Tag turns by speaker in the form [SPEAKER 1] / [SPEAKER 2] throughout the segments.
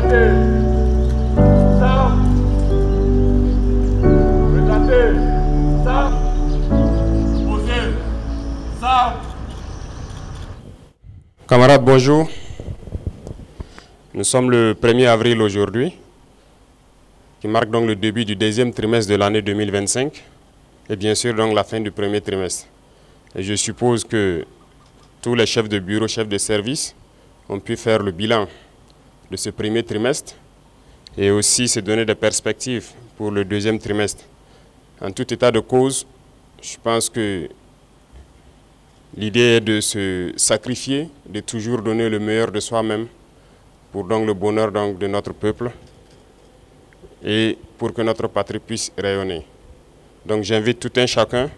[SPEAKER 1] Retraité. Ça. Retraité. Ça. Posez. Ça.
[SPEAKER 2] Camarades, bonjour. Nous sommes le 1er avril aujourd'hui, qui marque donc le début du deuxième trimestre de l'année 2025 et bien sûr donc la fin du premier trimestre. Et je suppose que tous les chefs de bureau, chefs de service ont pu faire le bilan de ce premier trimestre et aussi se donner des perspectives pour le deuxième trimestre. En tout état de cause, je pense que l'idée est de se sacrifier, de toujours donner le meilleur de soi-même pour donc le bonheur donc de notre peuple et pour que notre patrie puisse rayonner. Donc j'invite tout un chacun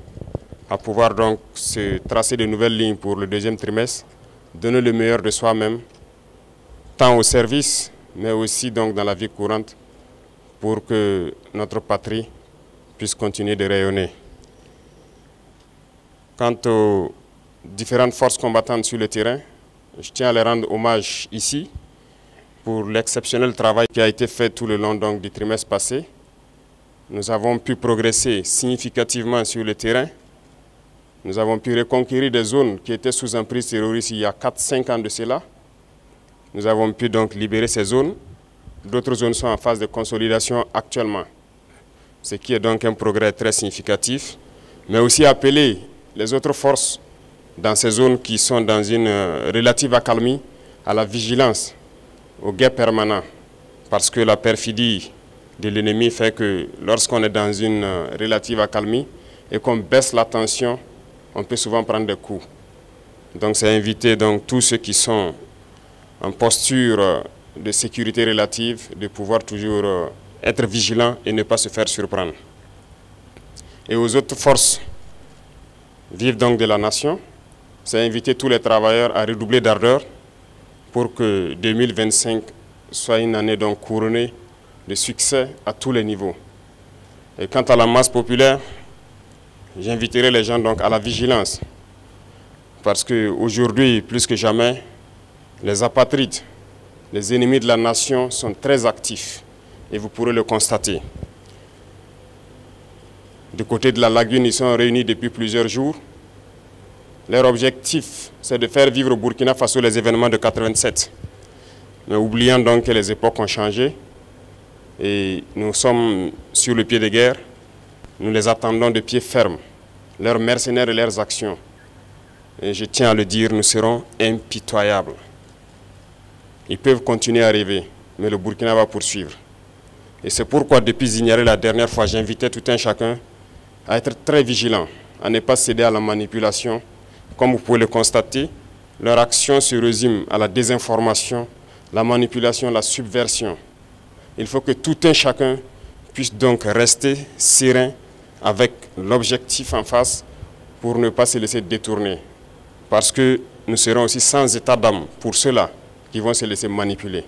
[SPEAKER 2] à pouvoir donc se tracer de nouvelles lignes pour le deuxième trimestre, donner le meilleur de soi-même, tant au service, mais aussi donc dans la vie courante, pour que notre patrie puisse continuer de rayonner. Quant aux différentes forces combattantes sur le terrain, je tiens à les rendre hommage ici pour l'exceptionnel travail qui a été fait tout le long donc, du trimestre passé. Nous avons pu progresser significativement sur le terrain. Nous avons pu reconquérir des zones qui étaient sous emprise terroriste il y a 4-5 ans de cela. Nous avons pu donc libérer ces zones. D'autres zones sont en phase de consolidation actuellement, ce qui est donc un progrès très significatif, mais aussi appeler les autres forces dans ces zones qui sont dans une relative accalmie à la vigilance, au guet permanent, parce que la perfidie de l'ennemi fait que lorsqu'on est dans une relative accalmie et qu'on baisse la tension, on peut souvent prendre des coups. Donc c'est inviter donc tous ceux qui sont en posture de sécurité relative de pouvoir toujours être vigilants et ne pas se faire surprendre. Et aux autres forces vives donc de la nation, c'est inviter tous les travailleurs à redoubler d'ardeur pour que 2025 soit une année donc couronnée de succès à tous les niveaux. Et quant à la masse populaire, j'inviterai les gens donc à la vigilance, parce qu'aujourd'hui, plus que jamais, les apatrides, les ennemis de la nation sont très actifs et vous pourrez le constater. Du côté de la lagune, ils sont réunis depuis plusieurs jours. Leur objectif, c'est de faire vivre au Burkina Faso les événements de 87. Mais oubliant donc que les époques ont changé et nous sommes sur le pied de guerre, nous les attendons de pied ferme, leurs mercenaires et leurs actions. Et je tiens à le dire, nous serons impitoyables. Ils peuvent continuer à rêver, mais le Burkina va poursuivre. Et c'est pourquoi, depuis Zignaré la dernière fois, j'invitais tout un chacun à être très vigilant, à ne pas céder à la manipulation. Comme vous pouvez le constater, leur action se résume à la désinformation, la manipulation, la subversion. Il faut que tout un chacun puisse donc rester serein avec l'objectif en face pour ne pas se laisser détourner. Parce que nous serons aussi sans état d'âme pour ceux-là qui vont se laisser manipuler.